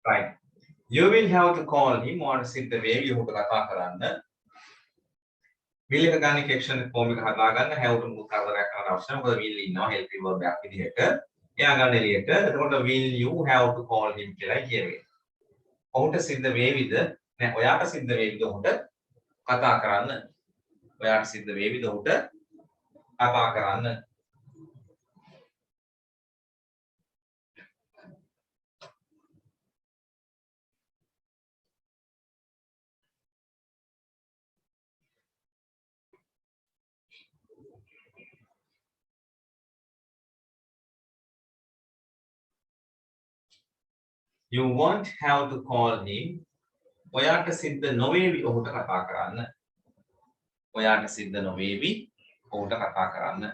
right. You will have to call him or sit the way you have to කතා කරන්න. will එක ගන්න කෙක්ෂන් form එක හදාගන්න have to move කරදරයක් කරන්න අවශ්‍ය නැහැ. මොකද will ඉන්නවා helping verb එකක් විදිහට. එයා ගන්න එළියට. එතකොට will you have to call him කියලා කියවේ. ඔහුට සිද්ධ වේවිද? නෑ ඔයාට සිද්ධ වේවිද ඔහුට කතා කරන්න? ඔයාට සිද්ධ වේවිද ඔහුට කතා කරන්න? You won't have to call him. ඔයාට සිද්ධ නොවේවි ඔහුට කතා කරන්න. ඔයාට සිද්ධ නොවේවි ඔහුට කතා කරන්න.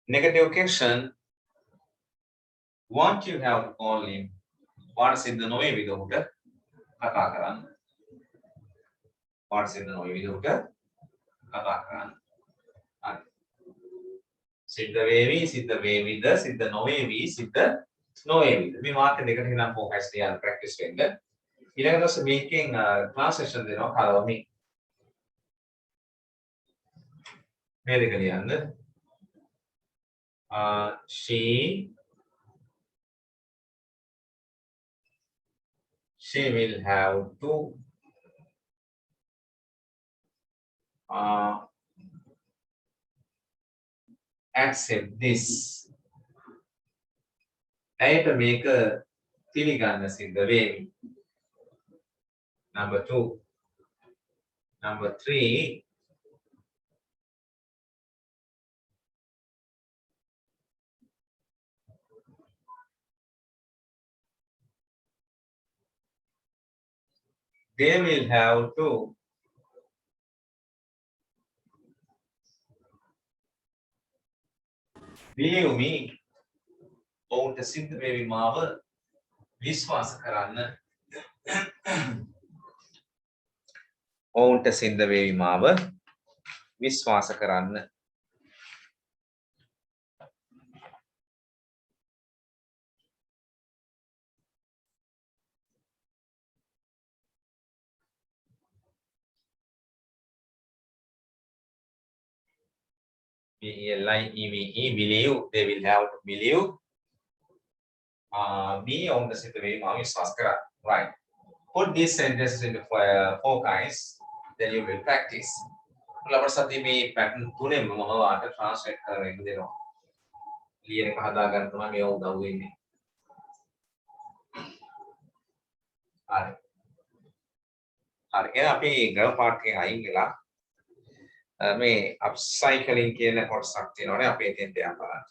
Negative question. Won't you have to call him? ඔයාට සිද්ධ නොවේවිද ඔහුට කතා කරන්න. ඔයාට සිද්ධ නොවේවිද ඔහුට කතා කරන්න. හරි. සිද්ධ වේවි, සිද්ධ වේවිද, සිද්ධ නොවේවි, සිද්ධ නොවේවිද. මේ වාක්‍ය දෙකට හිනම් ફોකස් තියන්න ප්‍රැක්ටිස් වෙන්න. ඊළඟ දවසේ මේකෙන් ක්ලාස් සෙෂන් දෙනවා කලවමි. මේ දෙක ලියන්න. she will have to accept this. ඇයට මේක පිළිගන්න සිද්ධ වේවි. Number 2. Number 3. They will have to believe me. ඔවුන්ට සිද්ධ වේවි මාව විශ්වාස කරන්න. ඔවුන්ට සිද්ධ වේවි මාව විශ්වාස කරන්න. believe, they will have to believe me ඔවුන්ට සිද්ධ වේවි මාව විශ්වාස කරන්න. Right. Put these sentences into four kinds, then you will practice. අපිට සතිය මේ pattern තුනෙම මම වාට translate කරගෙන දෙනවා. ලියන එක හදා ගන්න තමයි මේ උදව් වෙන්නේ. හරි. හරි. එහෙනම් අපි ග්‍රැමර් පාර්ට් එකෙන් අයින් වෙලා මේ upcycling කියන කොටසක් තියෙනවානේ අපි එතෙන්ට යන්න බලන්න.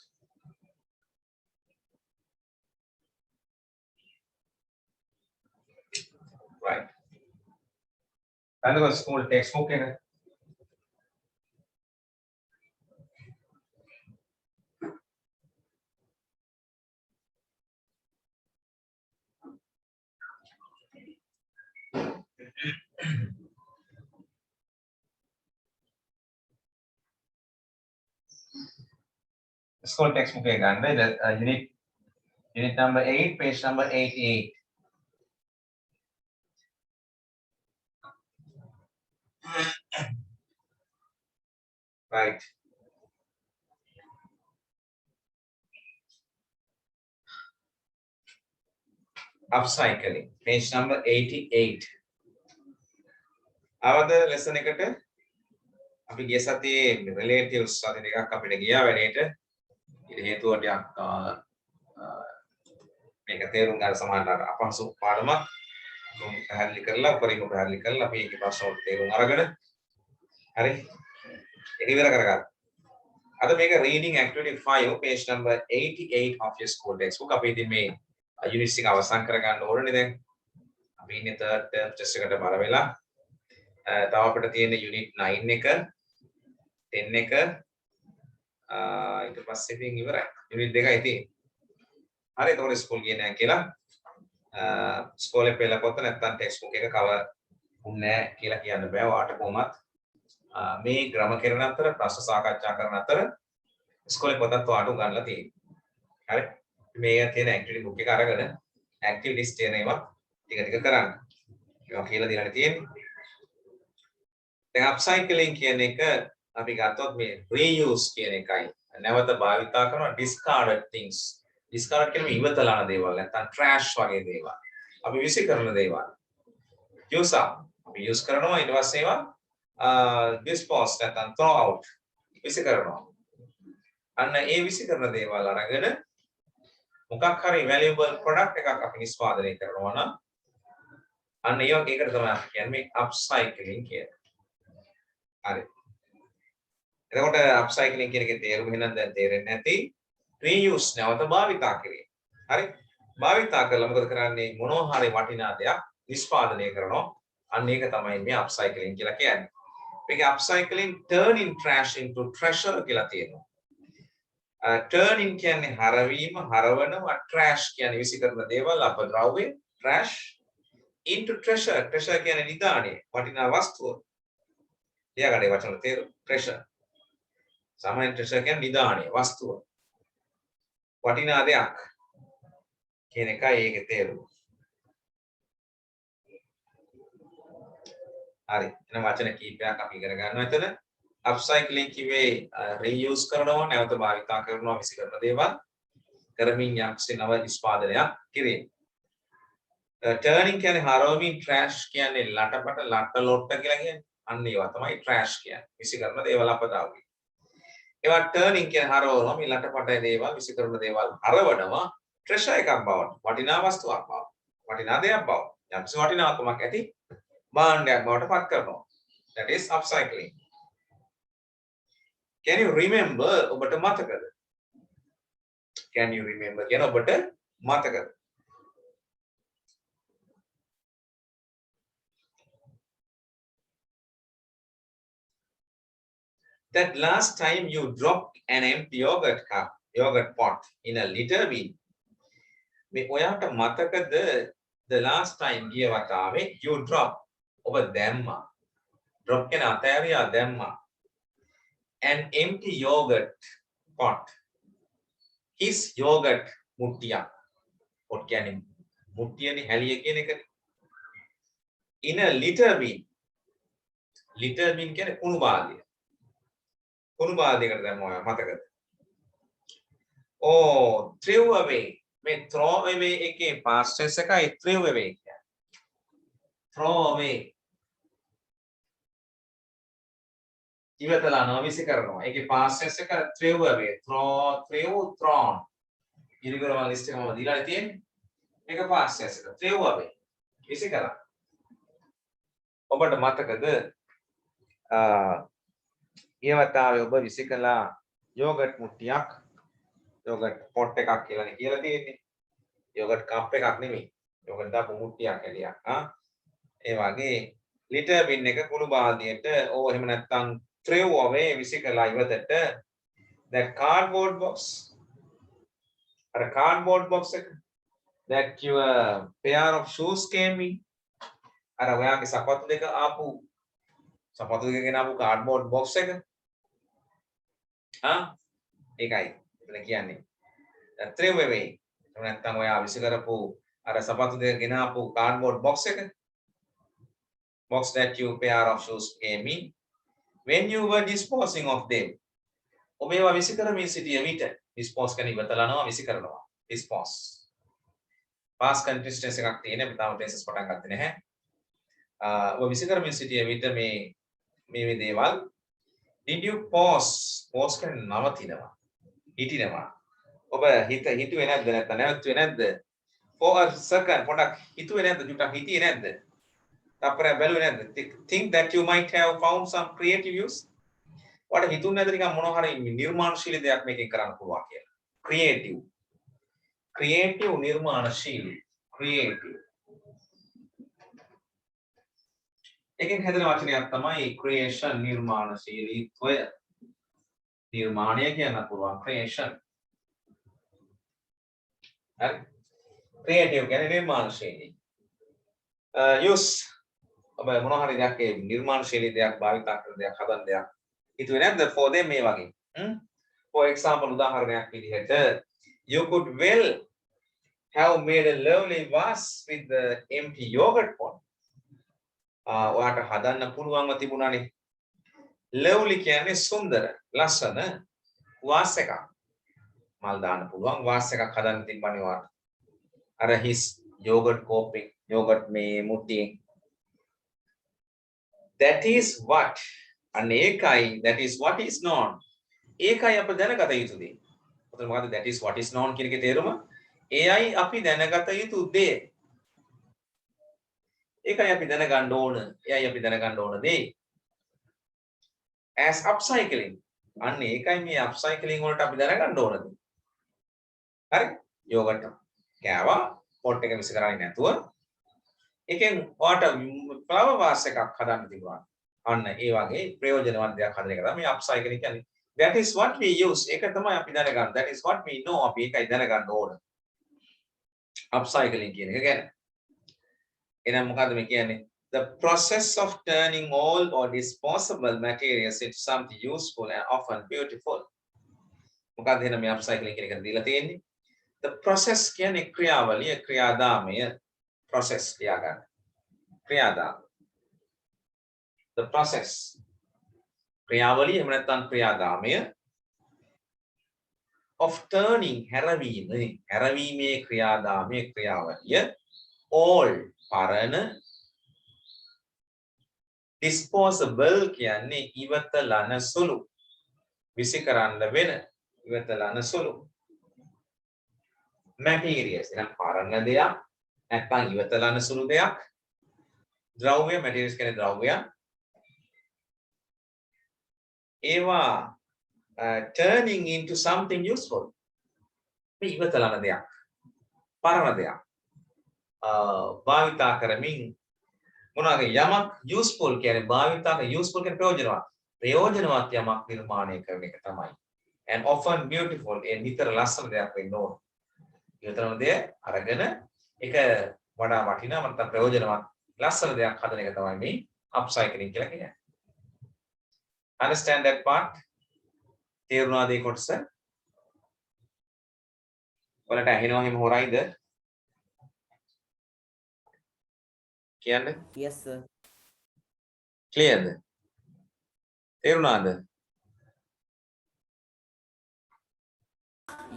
Right. And the school textbook එක school textbook එක ගන්න. unit number 8, page number 88. Right. Upcycling, page number 88. අවද lesson එකට අපි ගිය සතියේ relatives සති දෙකක් අපිට ගියා වැඩේට. ඊට හේතුව ටිකක් මේක තේරුම් ගන්න සමානතර අපහසු පාඩමක්. පැහැදිලි කරලා උපරිම පැහැදිලි කරලා අපි ඒකේ ප්‍රශ්න වලට තේරුම් අරගෙන හරි ඒක ඉවර කරගන්න. අද මේක reading activity 5 page number 88 of your school textbook. අපි ඉතින් මේ unit එක අවසන් කරගන්න ඕනේ දැන්. අපි ඉන්නේ third term test එකට බල වෙලා. තව අපිට තියෙන unit 9 එක 10 එක ඊට පස්සේ ඉතින් ඉවරයි. unit දෙකයි තියෙන්නේ. හරි එතකොට ස්කූල් ගියේ නැහැ කියලා ස්කෝලේ පෙළ පොත නැත්නම් ටෙක්ස්ට් බුක් එක කවර් උන්නේ කියලා කියන්න බෑ වාට කොහොමත් මේ ග්‍රාම කරන අතර ප්‍රශ්න සාකච්ඡා කරන අතර ඉස්කෝලේ පොතත් වාට උගන්ලා තියෙනවා. හරි. මේ තියෙන ඇක්ටිවිටි බුක් එක අරගෙන ඇක්ටිවිටිස් තියෙන ඒවා ටික ටික කරන්න. ඒවා කියලා දෙන්න තියෙන්නේ. දැන් අප්සයිකලින් කියන එක අපි ගත්තොත් මේ රීයුස් කියන එකයි. නැවත භාවිතා කරන discarded things. discard කියන්නේ ඉවතලාන දේවල් නැත්නම් trash වගේ දේවල්. අපි විසි කරන දේවල්. use up. අපි use කරනවා ඊට පස්සේ ඒවා dispose නැත්නම් throw out. විසි කරනවා. අන්න ඒ විසි කරන දේවල් අරගෙන මොකක් හරි valuable product එකක් අපි නිෂ්පාදනය කරනවා නම් අන්න ඒ වගේ එකට තමයි අපි කියන්නේ upcycling කියන්නේ. හරි. එතකොට අප්සයික්ලින් කියන එකේ තේරුම එහෙනම් දැන් තේරෙන්නේ නැති රීයුස් නැවත භාවිතා කිරීම. හරි. භාවිතා කළා මොකද කරන්නේ මොනවා හරි වටිනා දෙයක් නිෂ්පාදනය කරනවා. අන්න ඒක තමයි මේ අප්සයික්ලින් කියලා කියන්නේ. මේක අප්සයික්ලින් turning trash into treasure කියලා තියෙනවා. turning කියන්නේ හරවීම, හරවනවා, trash කියන්නේ විසි කරන දේවල් අපද්‍රව්‍ය, trash into treasure. treasure කියන්නේ නිදාණය, වටිනා වස්තුව. තියාගන්න වචන තේරුම treasure. සාමාන්‍ය treasure කියන්නේ නිදාණය, වස්තුව. වටිනා දෙයක් කියන එකයි ඒකේ තේරුම. හරි. එන වචන කීපයක් අපි ඉගෙන ගන්නවා එතන. අප්සයික්ලින් කිව්වේ රීයුස් කරනවා, නැවත භාවිතා කරනවා, විසි කරන දේවල් කරමින් යම්කිසි නව නිෂ්පාදනයක් කිරීම. turning කියන්නේ හරවමින්, trash කියන්නේ ලටපට ලට්ට ලොට්ට කියලා කියන්නේ. අන්න ඒවා තමයි trash කියන්නේ. විසි කරන දේවල් අපදාවි. ඒවා turning කියන්නේ හරවනවා, මේ ලටපට දේවල් විසි කරන දේවල් හරවනවා treasure එකක් බවට, වටිනා වස්තුවක් බවට, වටිනා දෙයක් බවට. යම්කිසි වටිනාකමක් ඇති භාණ්ඩයක් බවට පත් කරනවා. That is upcycling. Can you remember ඔබට මතකද? Can you remember කියන ඔබට මතකද? That last time you dropped an empty yogurt pot in a litter bin. මේ ඔයාට මතකද the last time ගිය වතාවේ you drop ඔබ දැම්මා. drop කියන අතෑරියා දැම්මා. an empty yogurt pot. his yogurt මුට්ටියක්. pot කියන්නේ මුට්ටියනේ හැලිය කියන එකනේ. in a litter bin. litter bin කියන්නේ කුණු බාල්දිය. කුණු බාල්දියකට දැම්මා ඔයා මතකද? Oh, threw away. මේ throw away එකේ past tense එකයි threw away කියන්නේ. throw away. ඉවතලා නොවිසි කරනවා. ඒකේ past tense එක threw away. thrown. ඉරිගොරම ලිස්ට් එකම දීලා තියෙන්නේ. මේක past tense එක. threw away. විසි කරා. ඔබට මතකද ඊවතාවේ ඔබ විසි කළා යෝගට් මුට්ටියක් යෝගට් පොට් එකක් කියලානේ කියලා තියෙන්නේ. යෝගට් කප් එකක් නෙමෙයි. යෝගට් දාපු මුට්ටියක් එළියක්. ඒ වගේ ලිටර් බින් එක කුණු බාල්දියට ඕ එහෙම නැත්නම් threw away විසි කළා ඉවතට that cardboard box. අර cardboard box එක that your pair of shoes came in. අර ඔයාගේ සපත්තු දෙක ආපු සපත්තු දෙක ගෙන ආපු cardboard box එක. ඒකයි එතන කියන්නේ. threw away. නැත්නම් ඔයා විසි කරපු අර සපත්තු දෙක ගෙන ආපු cardboard box එක. box that you pair of shoes came in when you were disposing of them. ඔබ ඒවා විසි කරමින් සිටිය විට dispose කියන්නේ ඉවතලනවා විසි කරනවා. dispose. past continuous tense එකක් තියෙන අපි තාම tenses පටන් ගත්තේ නැහැ. ඔබ විසි කරමින් සිටිය විට මේ දේවල් did you pause කියන්නේ නවතිනවා. හිටිනවා. ඔබ හිතුවේ නැද්ද නැත්නම් නැවතුනේ නැද්ද? for a second පොඩක් හිතුවේ නැද්ද? චුට්ටක් හිටියේ නැද්ද? තප්පරයක් බැලුවේ නැද්ද? think that you might have found some creative use. ඔයාලට හිතුන්නේ නැද්ද නිකන් මොනවා හරි නිර්මාණශීලී දෙයක් මේකෙන් කරන්න පුළුවන් කියලා. creative නිර්මාණශීලී creative. එකෙන් හැදෙන වචනයක් තමයි creation නිර්මාණශීලීත්වය. නිර්මාණය කියන්න පුළුවන් creation. හරි. creative කියන්නේ නිර්මාණශීලී. use ඔබ මොනවා හරි දෙයක් ඒ නිර්මාණශීලී දෙයක් භාවිතා කරන දෙයක් හදන දෙයක් හිතුවේ නැද්ද for them මේ වගේ for example උදාහරණයක් විදිහට you could well have made a lovely vase with the empty yogurt pot ඔයාට හදන්න පුළුවන්ව තිබුණානේ lovely කියන්නේ සුන්දර ලස්සන vase එකක් මල් දාන්න පුළුවන් vase එකක් හදන්න තිබ්බනේ ඔයාට අර his yogurt coping yogurt මේ මුට්ටියෙන් that is what අන්න ඒකයි that is what is known ඒකයි අප දැනගත යුතු දේ. ඔතන මොකද that is what is known කියන එකේ තේරුම? එයයි අපි දැනගත යුතු දේ. ඒකයි අපි දැනගන්න ඕන. එයයි අපි දැනගන්න ඕන දේ. as upcycling අන්න ඒකයි මේ upcycling වලට අපි දැනගන්න ඕන දේ. හරි? යෝගට් කෑවා පොට් එක විසි කරන්නේ නැතුව එකෙන් ඔයාට ෆ්ලවර් වාස් එකක් හදන්න තිබුණා. අන්න ඒ වගේ ප්‍රයෝජනවත් දෙයක් හදන එක තමයි upcycling කියන්නේ. That is what we use. ඒක තමයි අපි දැනගන්න. That is what we know. අපි ඒකයි දැනගන්න ඕන. Upcycling කියන එක ගැන. එහෙනම් මොකද්ද මේ කියන්නේ? The process of turning old or disposable materials into something useful and often beautiful. මොකද්ද එහෙනම් මේ upcycling කියන එක දීලා තියෙන්නේ? The process කියන්නේ ක්‍රියාවලිය, ක්‍රියාදාමය, process ලියා ගන්න. ක්‍රියාදාම. The process ක්‍රියාවලිය එහෙම නැත්නම් ක්‍රියාදාමය of turning හැරවීමේ ක්‍රියාදාමයේ ක්‍රියාවලිය all පරණ disposable කියන්නේ ඉවතලන සුළු විසි කරන්න වෙන ඉවතලන සුළු materials එහෙනම් පරණ දෙයක් නැත්නම් ඉවතලන සුළු දෙයක් ද්‍රව්‍ය materials කියන්නේ ද්‍රව්‍ය ඒවා turning into something useful මේ ඉවතලන දෙයක් පරණ දෙයක් භාවිතා කරමින් මොනවාගේ යමක් useful කියන්නේ භාවිතා කරන useful කියන්නේ ප්‍රයෝජනවත් යමක් නිර්මාණය කරන එක තමයි and often beautiful ඒ නිතර ලස්සන දෙයක් වෙන්න ඕන ඉවතලන දෙය අරගෙන ඒක වඩා වටිනා මත ප්‍රයෝජනවත් ලස්සන දෙයක් හදන එක තමයි මේ upcycling කියලා කියන්නේ understand that part තේරුණාද ඒ කොටස ඔයාලට ඇහෙනවා එහෙම හොරයිද කියන්නේ Yes, sir. clearද තේරුණාද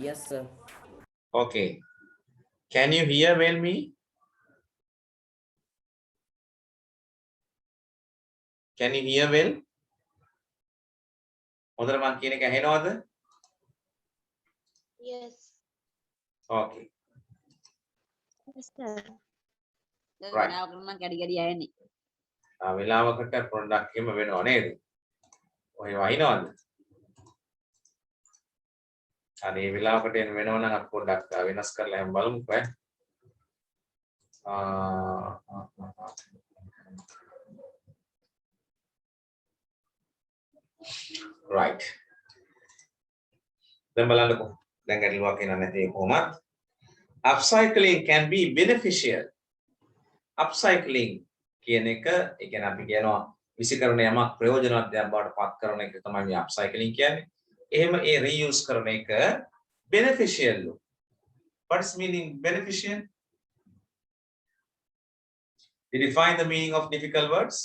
Yes, sir. okay can you hear well me can you hear well හොඳට මම කියන එක ඇහෙනවද Yes. okay Yes, sir. Right. මම කැඩි යන්නේ. වෙලාවකට පොඩ්ඩක් එහෙම වෙනව නේද ඔය වහිනවද අනේ වෙලාවකට එන වෙනව නම් අපි පොඩ්ඩක් වෙනස් කරලා එහෙම බලමුකෝ right දැන් බලන්නකෝ දැන් ගැටලුවක් එනවා නැති කොහොමද upcycling can be beneficial upcycling කියන එක ඒ කියන්නේ අපි කියනවා විසිකරන යමක් ප්‍රයෝජනවත් දෙයක් බවට පත් කරන එක තමයි මේ upcycling කියන්නේ. එහෙම ඒ reuse කරන එක beneficial. What's meaning beneficial? Did you find the meaning of difficult words?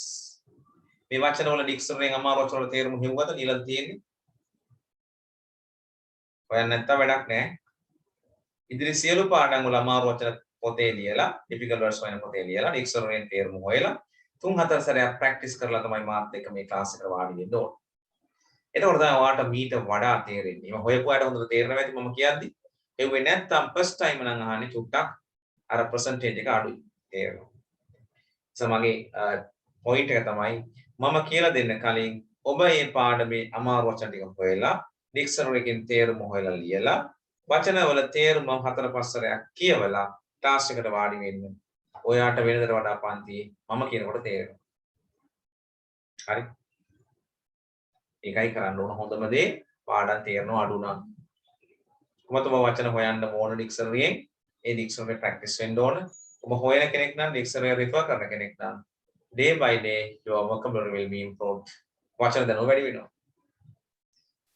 මේ වචන වල dictionary එකෙන් අමාරු වචන වල තේරුම හෙව්වද ඊළඟ තියෙන්නේ? හොයන්න නැත්තම් වැඩක් නැහැ. ඉදිරි සියලු පාඩම් වල අමාරු වචන පොතේ ලියලා difficult words හොයන පොතේ ලියලා dictionary එකෙන් තේරුම හොයලා 3-4 සැරයක් ප්‍රැක්ටිස් කරලා තමයි මාත් එක්ක මේ ක්ලාස් එකට වාඩි වෙන්න ඕන. එතකොට තමයි ඔයාලට මීට වඩා තේරෙන්නේ. මම හොයපුවාට හොඳට තේරෙනවා ඇති මම කියද්දි. ඒවෙ නැත්තම් first time නම් අහන්නේ චුට්ටක් අර percentage එක අඩුයි. තේරෙනවා. මගේ point එක තමයි මම කියලා දෙන්න කලින් ඔබ මේ පාඩමේ අමාරු වචන ටික හොයලා dictionary එකෙන් තේරුම හොයලා ලියලා වචනවල තේරුම 4-5 සැරයක් කියවලා ක්ලාස් එකට වාඩි වෙන්න. ඔයාට වෙනදට වඩා පන්තියේ මම කියනකොට තේරෙනවා. හරි. ඒකයි කරන්න ඕන හොඳම දේ පාඩම් තේරෙනවා අඩු නම්. කොහොමද වචන හොයන්න ඕන dictionary එකෙන් ඒ dictionary practice වෙන්න ඕන. ඔබ හොයන කෙනෙක් නම් dictionary refer කරන කෙනෙක් නම් day by day your vocabulary will be improved. වචන දැනුම වැඩි වෙනවා.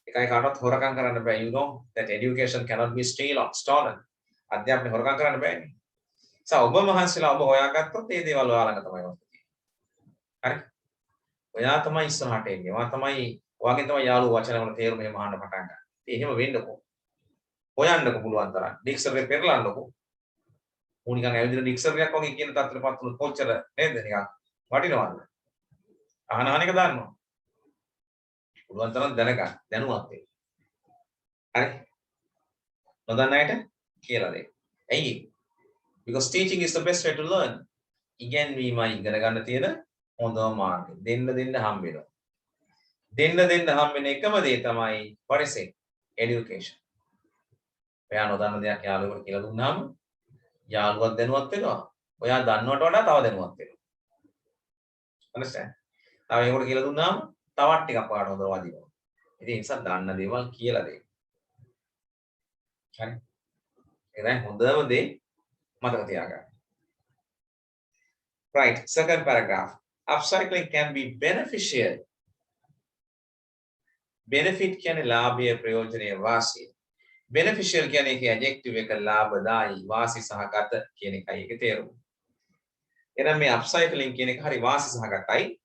එකයි කාටවත් හොරකම් කරන්න බෑ. You know that education cannot be stolen. අධ්‍යාපනය හොරකම් කරන්න බෑනේ. ඔබ මහන්සිලා ඔබ හොයාගත්තොත් ඒ දේවල් ඔයාලඟ තමයි වස්තුවේ. හරි? ඔයා තමයි ඉස්සරහට එන්නේ. ඔයා තමයි ඔයාගෙන් තමයි යාළුවෝ වචන වල තේරුම එහෙම අහන්න පටන් ගන්න. එහෙම වෙන්නකෝ. හොයන්නකෝ පුළුවන් තරම්. ඩික්ෂනරි පෙරලන්නකෝ. ඌ නිකන් ඇවිදින ඩික්ෂනරියක් වගේ කියන තත්ත්වයටපත් වුණොත් කොච්චර නේද නිකන් වටිනවද? අහන එක දාන්නවා. පුළුවන් තරම් දැනගන්න. දැනුවත් වෙන්න. හරි? නොදන්න අයට කියලා දෙන්න. ඇයි? Because teaching is the best way to learn. ඉගෙනීමයි ඉගෙන ගන්න තියෙන හොඳම මාර්ගය. දෙන්න හම්බ වෙනවා. දෙන්න හම්බ වෙන එකම දේ තමයි what is it? Education. ඔයා නොදන්න දෙයක් යාළුවෙකුට කියලා දුන්නාම යාළුවා දැනුවත් වෙනවා. ඔයා දන්නවට වඩා තව දැනුවත් වෙනවා. understand? තව ඒකට කියලා දුන්නාම තවත් ටිකක් පාඩම හොඳව වදිනවා. ඉතින් ඒ නිසා දන්න දේවල් කියලා දෙන්න. හරි? ඒක තමයි හොඳම දේ මතක තියාගන්න. Right, second paragraph. Upcycling can be beneficial. Benefit කියන්නේ ලාභය, ප්‍රයෝජනය, වාසිය. Beneficial කියන්නේ ඒකේ adjective එක ලාභදායි, වාසි සහගත කියන එකයි ඒකේ තේරුම. එහෙනම් මේ upcycling කියන එක හරි වාසි සහගතයි.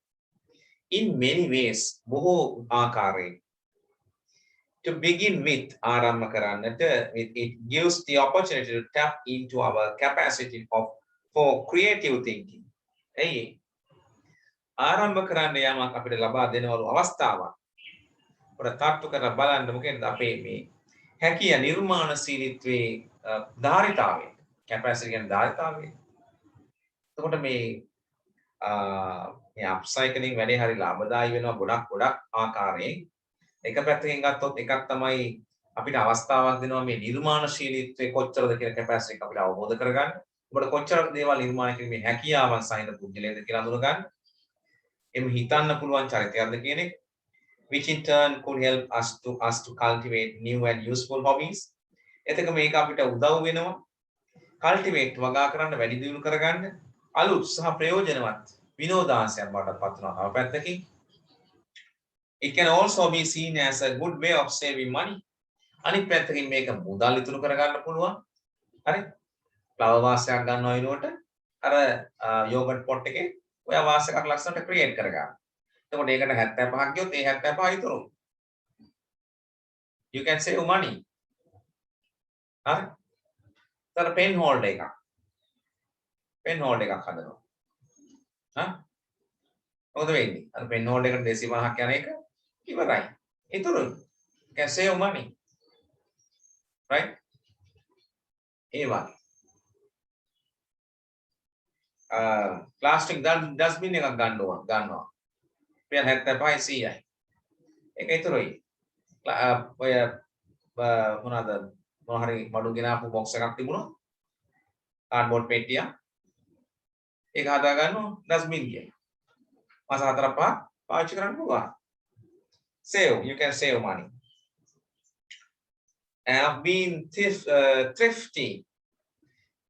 In many ways, බොහෝ ආකාරයෙන්. To begin with, ආරම්භ කරන්නට, it gives the opportunity to tap into our capacity for creative thinking. එයි ආරම්භ කරන්න යමක් අපිට ලබා දෙනවලු අවස්ථාවක්. අපිට තාත්තු කරලා බලන්න මොකෙන්ද අපේ මේ හැකිය නිර්මාණශීලීත්වයේ ධාරිතාවය. capacity කියන්නේ ධාරිතාවය. එතකොට මේ අප්සයිකලින් වැඩේ හරි ලාභදායී වෙනවා ගොඩක් ආකාරයෙන්. එක පැත්තකින් ගත්තොත් එකක් තමයි අපිට අවස්ථාවක් දෙනවා මේ නිර්මාණශීලීත්වයේ කොච්චරද කියලා capacity එක අපිට අවබෝධ කරගන්න. ඔබට කොච්චර දේවල් නිර්මාණය කිරීමේ හැකියාවන් සහිත පුද්ගලයෙක්ද කියලා අඳුනගන්න. එමු හිතන්න පුළුවන් චරිතයක්ද කියන එක. Which in turn could help us to cultivate new and useful hobbies. එතක මේක අපිට උදව් වෙනවා. cultivate වගා කරන්න වැඩි දියුණු කරගන්න අලුත් සහ ප්‍රයෝජනවත් විනෝදාංශයක් බවට පත් වෙනවා. තව පැත්තකින් it can also be seen as a good way of saving money. අනිත් පැත්තකින් මේක මුදල් ඉතුරු කරගන්න පුළුවන්. හරි? ෆ්ලවර් වාසයක් ගන්නවා වෙනුවට අර යෝගට් පොට් එකේ ඔය වාසයක් ලස්සනට ක්‍රියේට් කරගන්න. එතකොට ඒකට 75ක් ගියොත් ඒ 75 ඉතුරු. You can save money. හරි? තර පෙන් හෝල්ඩර් එකක්. පෙන් හෝල්ඩර් එකක් හදනවා. හා? මොකද වෙන්නේ? අර පෙන් හෝල්ඩර් එකට 250ක් යන එක ඉවරයි. ඉතුරු. You can save money. Right? ඒ වගේ. ප්ලාස්ටික් ඩස්බින් එකක් ගන්නවා. රුපියල් 75 100යි. ඒක ඉතුරුයි. ඔය මොනවාද මොන හරි බඩු ගෙනාපු බොක්ස් එකක් තිබුණා. කාඩ්බෝඩ් පෙට්ටියක්. ඒක හදා ගන්නවා ඩස්බින් කියලා. මාස 4-5 පාවිච්චි කරන්න පුළුවන්. Save, you can save money. And I've been thrifty.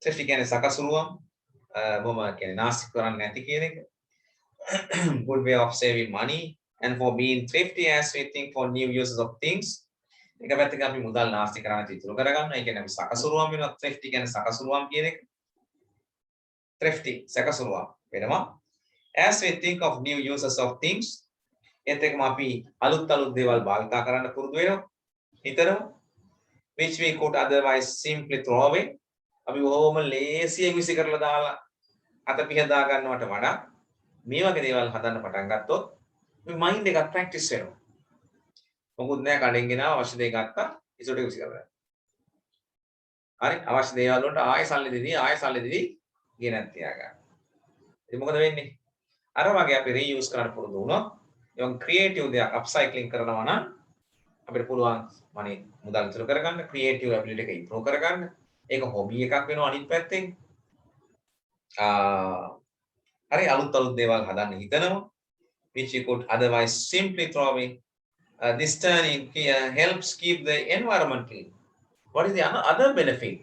Thrifty කියන්නේ සකසුරුවම්. මොම කියන්නේ නාස්ති කරන්නේ නැති කියන එක. Good way of saving money and for being thrifty as we think for new uses of things. එක පැත්තකින් අපි මුදල් නාස්ති කරන්න ඉතුරු කරගන්නවා. ඒ කියන්නේ අපි සකසුරුවම් වෙනවා. thrifty කියන්නේ සකසුරුවම් කියන එක. thrifty සකසුරුවම් වෙනවා. As we think of new uses of things, ඒත් එක්කම අපි අලුත් දේවල් භාවිතා කරන්න පුරුදු වෙනවා. හිතනවා. Which we could otherwise simply throw away. අපි ඕම ලේසියෙන් විසි කරලා දාලා අත පිහදා ගන්නවට වඩා මේ වගේ දේවල් හදන්න පටන් ගත්තොත් මේ මයින්ඩ් එකත් ප්‍රැක්ටිස් වෙනවා. මොකුත් නෑ කඩෙන් ගෙනාව අවශ්‍ය දේ ගත්තා ඉසොට විසි කරලා. හරි අවශ්‍ය දේවල් වලට ආයෙ සල්ලි දෙදී ගෙනත් තියාගන්න. ඉතින් මොකද වෙන්නේ? අර වගේ අපි රීයුස් කරන්න පුරුදු වුණොත් එවන් ක්‍රියේටිව් දෙයක් අප්සයික්ලින් කරනවා නම් අපිට පුළුවන් මුදල් ඉතුරු කරගන්න, ක්‍රියේටිව් ඇබිලිටි එක ඉම්ප්‍රූව් කරගන්න. ඒක හොබි එකක් වෙනවා අනිත් පැත්තෙන්. හරි අලුත් දේවල් හදන්න හිතනවා. Which you could otherwise simply throw away. This turning helps keep the environment clean. What is the other benefit?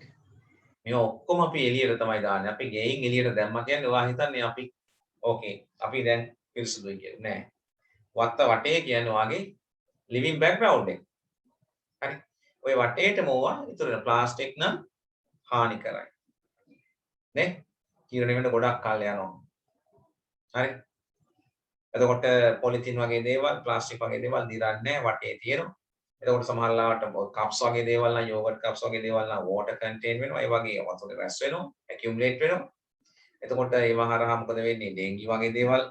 මේ ඔක්කොම අපි එළියට තමයි දාන්නේ. අපි ගෙයින් එළියට දැම්මා කියන්නේ ඔයා හිතන්නේ අපි ඕකේ අපි දැන් පිරිසුදුයි කියන්නේ නෑ. වත්ත වටේ කියන්නේ වාගේ ලිවිං බෑග්ග්‍රවුන්ඩ් එක. හරි. ඔය වටේටම ඕවා ඉතුරු වෙන ප්ලාස්ටික් නම් හානි කරයි. නේ? ජීර්ණ වෙන්න ගොඩක් කාලය යනවා. හරි. එතකොට පොලිතින් වගේ දේවල්, ප්ලාස්ටික් වගේ දේවල් දිරන්නේ වටේ තියෙනවා. එතකොට සමහර ලාවට කප්ස් වගේ දේවල් නම් යෝගට් කප්ස් වගේ දේවල් නම් වෝටර් කන්ටේන් වෙනවා. ඒ වගේ වතුර රැස් වෙනවා, ඇකියුමුලේට් වෙනවා. එතකොට ඒව හරහා මොකද වෙන්නේ? ඩෙන්ගි වගේ දේවල්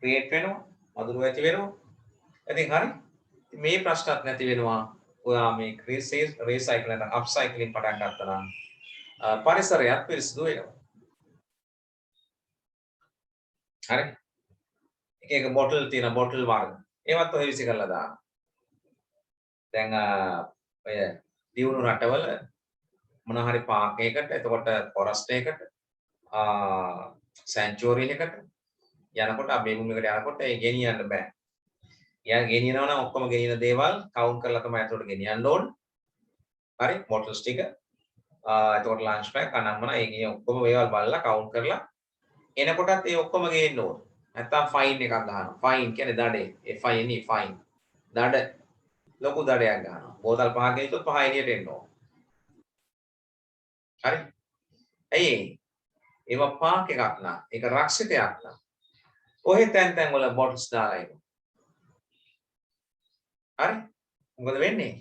ක්‍රියේට් වෙනවා. මදුරු ඇති වෙනවා. ඉතින් හරි. මේ ප්‍රශ්නත් නැති වෙනවා. ඔයා මේ රීසයිකල් නැත්නම් අප්සයික්ලින් පටන් ගත්තා නම් පරිසරයත් පිරිසිදු වෙනවා. හරි. එක එක බොටල් තියෙන බොටල් වර්ග. ඒවත් ඔය විසි කරලා දාන්න. දැන් ඔය දියුණු රටවල මොන හරි පාක් එකකට එතකොට ෆොරස්ට් එකකට සැන්චුවරි එකකට යනකොට අපේ භූමියකට යනකොට ඒ ගෙනියන්න බෑ. යා ගෙනියනවා නම් ඔක්කොම ගෙනියන දේවල් කවුන්ට් කරලා තමයි අතට ගෙනියන්න ඕන. හරි බොටල්ස් ටික එතකොට ලන්ච් පැක් අනම්මන ඒ ඔක්කොම ඒවල් බලලා කවුන්ට් කරලා එනකොටත් ඒ ඔක්කොම ගේන්න ඕන. නැත්තම් ෆයින් එකක් ගහනවා. ෆයින් කියන්නේ දඩේ. FINE fine. දඩ ලොකු දඩයක් ගන්නවා. බෝතල් පහක් ගෙනිච්චොත් පහ එළියට එන්න ඕන. හරි? ඇයි ඒව පාක් එකක් නා. ඒක රක්ෂිතයක් නා. ඔහෙ තැන් වල බොටල්ස් දාලා ඉන්න. හරි? මොකද වෙන්නේ?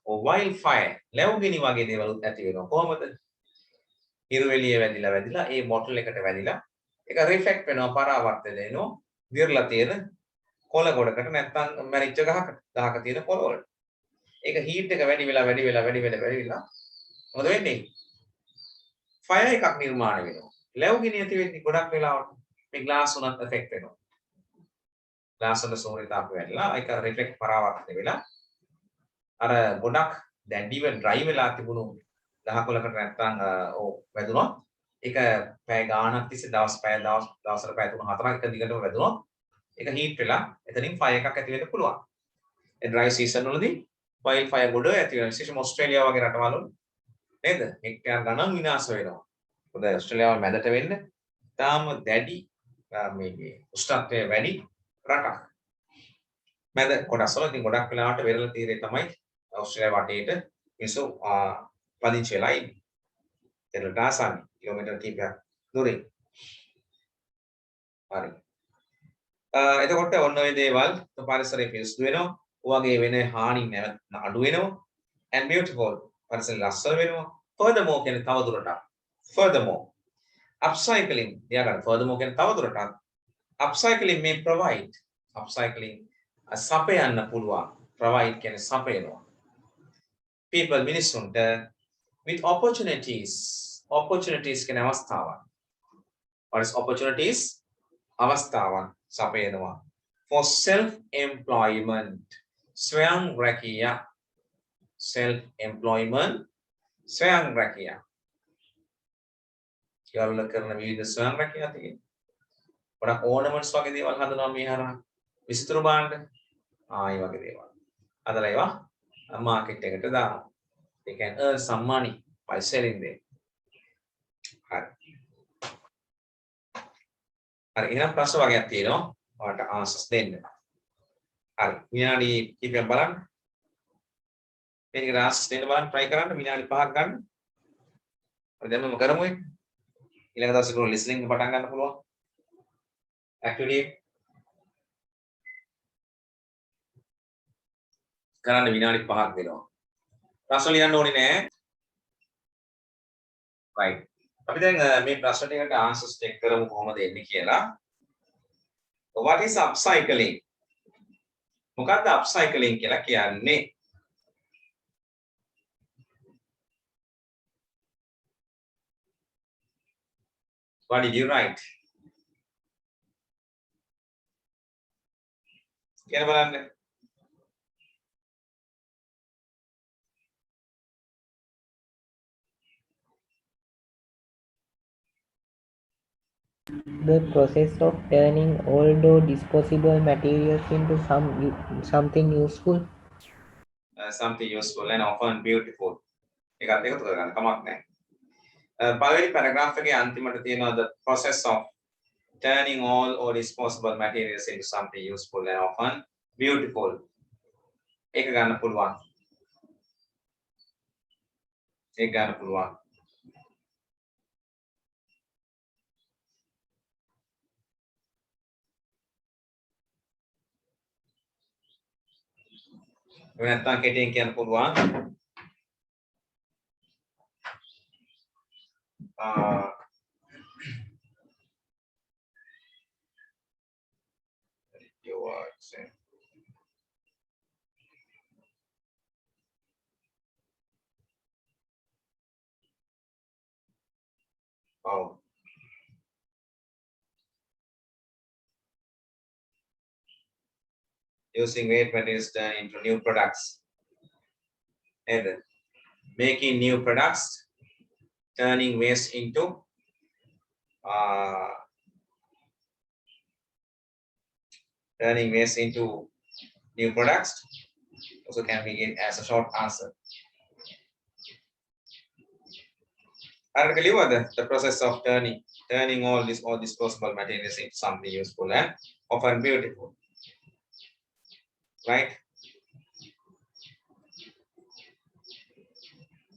වයිල්ඩ් ෆයර් ලැබුගිනි වගේ දේවල් ඇති වෙනවා. කොහොමද? හිරු එළිය වැදිලා ඒ බොටල් එකට වැදිලා ඒක රිෆ්ලෙක්ට් වෙනවා පරාවර්තනය වෙනවා. දිර්ලා තියෙන කොළ ගොඩකට නැත්නම් මැරිච්ච ගහක තියෙන කොළ වලට. ඒක හීට් එක වැඩි වෙලා මොකද වෙන්නේ? ෆයර් එකක් නිර්මාණය වෙනවා. ලැබුගිනි ඇති වෙන්නේ ගොඩක් වෙලාවට මේ ග්ලාස් උනත් එෆෙක්ට් වෙනවා. ග්ලාස් වල සෝරිතාප වෙලා ඒක රිෆ්ලෙක්ට් පරාවර්තනය වෙලා අර ගොඩක් දැඩිව ඩ්‍රයි වෙලා තිබුණු ගහකොළකට නැත්තම් වැදුනොත් ඒක පැය ගාණක් තිස්සේ දවසට පැය 3-4ක් එක දිගටම වැදුනොත් ඒක හීට් වෙලා එතනින් ෆයර් එකක් ඇති වෙන්න පුළුවන්. ඒ ඩ්‍රයි සීසන් වලදී වයිල්ඩ් ෆයර් ගොඩ ඇති වෙනවා. විශේෂයෙන්ම ඕස්ට්‍රේලියාව වගේ රටවල් වල නේද? හෙක්ටයාර් ගණන් විනාශ වෙනවා. මොකද ඕස්ට්‍රේලියාව මැදට වෙන්න තාම දැඩි මේ උෂ්ණත්වය වැඩි රටක්. මැද කොටස් වල ඉතින් ගොඩක් වෙලාවට වෙරළ තීරය තමයි ඕස්ට්‍රේලියාව වටේට මිනිස්සු පදිංචි වෙලා ඉන්නේ. එතනට ආසන්න කිලෝමීටර් කිහිපයක් දුරින්. හරි. එතකොට ඔන්න ඔය දේවල් පරිසරය පිරිසිදු වෙනවා. ඔයගේ වෙන හානි අඩු වෙනවා. And beautiful පරිසරය ලස්සන වෙනවා. Furthermore කියන්නේ තවදුරටත්. Furthermore upcycling එයාගන්න furthermore කියන්නේ තවදුරටත් upcycling may provide upcycling සපයන්න පුළුවන්. provide කියන්නේ සපයනවා. people මිනිසුන්ට with opportunities කියන අවස්ථාවක්. what is opportunities? අවස්ථාවක් සපයනවා. for self employment ස්වයං රැකියා. self employment ස්වයං රැකියා. යාළුල කරන විවිධ ස්වයං රැකියා තියෙනවා. ගොඩක් ඕනමන්ට්ස් වගේ දේවල් හදනවා මේ හරහා. විසිතුරු භාණ්ඩ ඒ වගේ දේවල්. හදලා ඒවා මාකට් එකට දානවා. They can earn some money by selling them. හරි. හරි එහෙනම් ප්‍රශ්න වගේක් තියෙනවා. ඔයාලට ආන්සර්ස් දෙන්න. හරි. විනාඩි කිහිපයක් බලන්න. මේකට ආන්සර්ස් දෙන්න බලන්න try කරන්න විනාඩි 5ක් ගන්න. හරි දැන් මම කරමු ඒක. ඊළඟ දවසේ කොහොම listening පටන් ගන්න පුළුවන්. activity කරන්න විනාඩි 5ක් දෙනවා. ප්‍රශ්න ලියන්න ඕනේ නෑ. right. අපි දැන් මේ ප්‍රශ්න ටිකට answers check කරමු කොහොමද එන්නේ කියලා. What is upcycling? මොකක්ද upcycling කියලා කියන්නේ? What did you write? කියන බලන්න. The process of turning old or disposable materials into something useful. Something useful and often beautiful. ඒකත් එකතු කරගන්න කමක් නැහැ. පළවෙනි පැරග්‍රාෆ් එකේ අන්තිමට තියෙනවා the process of turning all or disposable materials into something useful and often beautiful. ඒක ගන්න පුළුවන්. ඒක ගන්න පුළුවන්. නැත්තම් කෙටියෙන් කියන්න පුළුවන්. Oh. Using waste materials turn into new products. And making new products, turning waste into new products also can be given as a short answer. The process of turning all disposable materials into something useful and often beautiful. Right?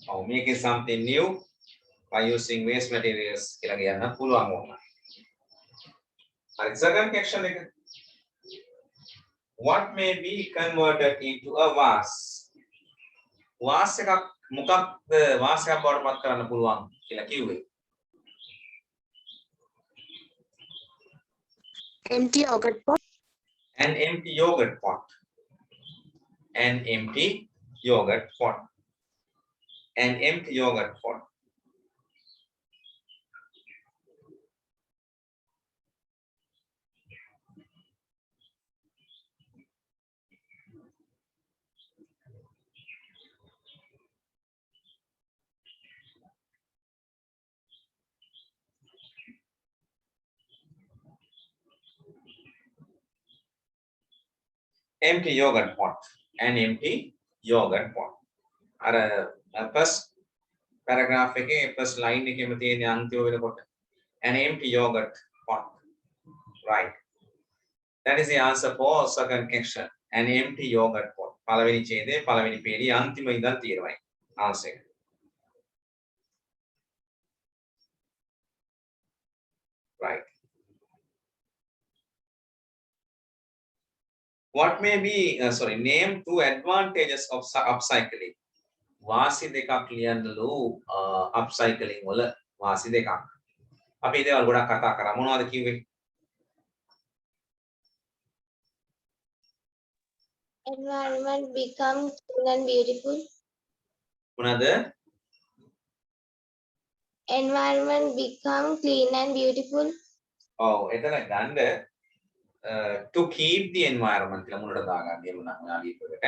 Or making something new by using waste materials. Second question. What may be converted into a vase? Vase එකක් මොකක්ද වාසයක් බවට පත් කරන්න පුළුවන් කියලා කිව්වේ? Empty yogurt pot. An empty yogurt pot. An empty yogurt pot. An empty yogurt pot. Empty yogurt pot. An empty yogurt pot. First paragraph එකේ first line එකේම තියෙන අන්තිම වෙනකොට an empty yogurt pot. Right. That is the answer for second question. An empty yogurt pot. පළවෙනි ඡේදයේ පළවෙනි පේළිය අන්තිම ඉඳන් තියෙනවා. answer. Right. What may be name two advantages of upcycling. වාසි දෙකක් ලියන්නලු upcycling වල වාසි දෙකක්. අපි ඒ දේවල් ගොඩක් කතා කරා. මොනවද කිව්වේ? Environment become clean and beautiful. මොනවද? Environment become clean and beautiful. එතන ගන්න to keep the environment කියලා මුලට දාගන්න. එහෙම නම් ඔයාලා ලියපෙකට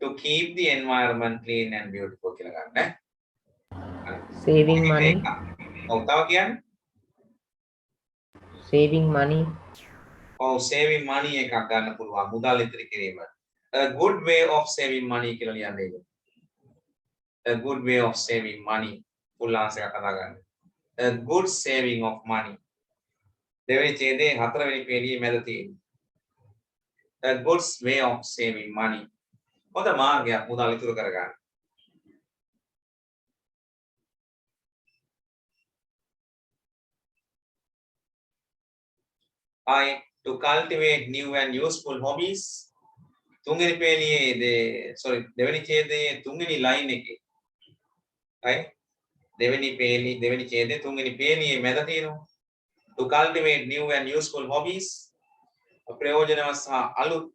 to keep the environment clean and beautiful කියලා ගන්න. saving money. තව කියන්නේ? saving money. saving money එකක් ගන්න පුළුවන්. මුදල් ඉතිරි කිරීම. A good way of saving money කියලා ලියන්නේ ඒක. A good way of saving money. full answer එකක් හදාගන්න. A good saving of money. දෙවෙනි ඡේදයේ හතරවෙනි පේළියේ මැද තියෙන්නේ. A good way of saving money. හොඳ මාර්ගයක් මුදල් ඉතුරු කරගන්න. To cultivate new and useful hobbies. තුන්වෙනි පේළියේ දෙවෙනි ඡේදයේ තුන්වෙනි ලයින් එකේ. right? දෙවෙනි ඡේදයේ තුන්වෙනි පේළියේ මැද තියෙනවා. To cultivate new and useful hobbies. ප්‍රයෝජනවත් සහ අලුත්